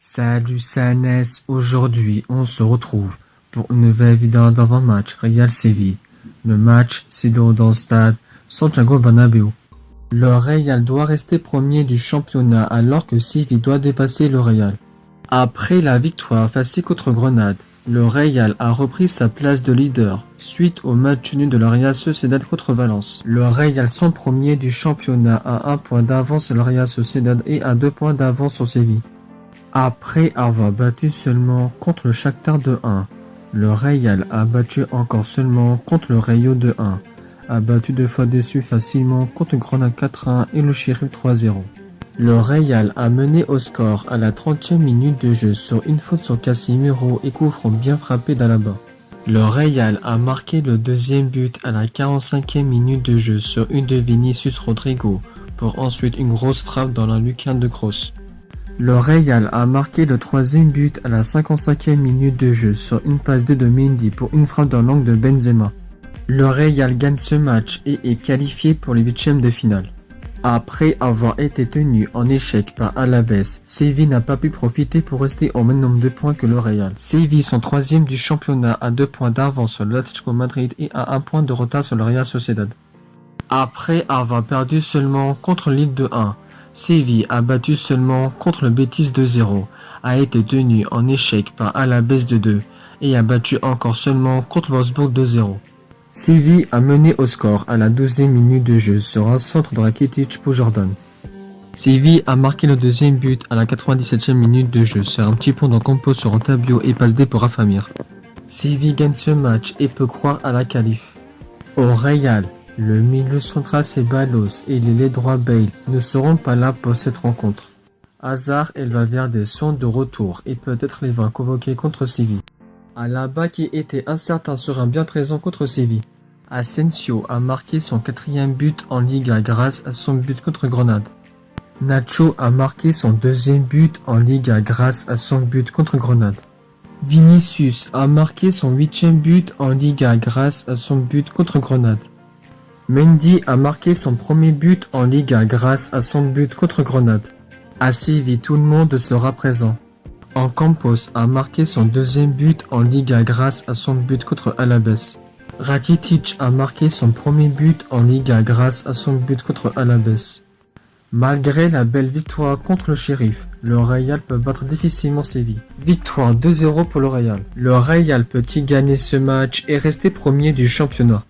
Salut Sanes, aujourd'hui on se retrouve pour une nouvelle vidéo d'avant-match Real Séville. Le match se déroule dans le stade Santiago Bernabéu. Le Real doit rester premier du championnat alors que Séville doit dépasser le Real. Après la victoire facile contre Grenade, le Real a repris sa place de leader suite au match nul de la Real Sociedad contre Valence. Le Real sont premiers du championnat à 1 point d'avance sur la Real Sociedad et à 2 points d'avance sur Séville. Après avoir battu seulement contre le Shakhtar 2-1, le Real a battu encore seulement contre le Rayo 2-1, a battu 2 fois dessus facilement contre Grenade 4-1 et le Sheriff 3-0. Le Real a mené au score à la 30e minute de jeu sur une faute sur Casemiro et coup franc bien frappé d'Alaba. Le Real a marqué le deuxième but à la 45e minute de jeu sur une de Vinicius Rodrigo pour ensuite une grosse frappe dans la lucarne de Kroos. Le Real a marqué le troisième but à la 55e minute de jeu sur une passe de Mendy pour une frappe dans l'angle de Benzema. Le Real gagne ce match et est qualifié pour les huitièmes de finale. Après avoir été tenu en échec par Alavés, Séville n'a pas pu profiter pour rester au même nombre de points que le Real. Séville sont troisième du championnat à 2 points d'avance sur l'Atlético Madrid et à 1 point de retard sur le Real Sociedad. Après avoir perdu seulement contre Lille 2-1, Séville a battu seulement contre le Betis 2-0, a été tenu en échec par Alavés 2-2 et a battu encore seulement contre Wolfsburg 2-0. Séville a mené au score à la 12e minute de jeu sur un centre de Rakitic pour Jordan. Séville a marqué le deuxième but à la 97e minute de jeu sur un petit pont dans Campos sur Otabio et passe D pour Rafamir. Séville gagne ce match et peut croire à la qualif. Au Real, le milieu central Ceballos et l'ailier droit Bale ne seront pas là pour cette rencontre. Hazard et Valverde sont de retour et peut-être les va convoquer contre Séville. Alaba qui était incertain sera bien présent contre Séville. Asensio a marqué son 4e but en Liga grâce à son but contre Grenade. Nacho a marqué son 2e but en Liga grâce à son but contre Grenade. Vinicius a marqué son 8e but en Liga grâce à son but contre Grenade. Mendy a marqué son premier but en Liga grâce à son but contre Grenade. À Séville, tout le monde sera présent. Campos a marqué son 2e but en Liga grâce à son but contre Alavés. Rakitic a marqué son premier but en Liga grâce à son but contre Alavés. Malgré la belle victoire contre le Sheriff, le Real peut battre difficilement Séville. Victoire 2-0 pour le Real. Le Real peut-il gagner ce match et rester premier du championnat?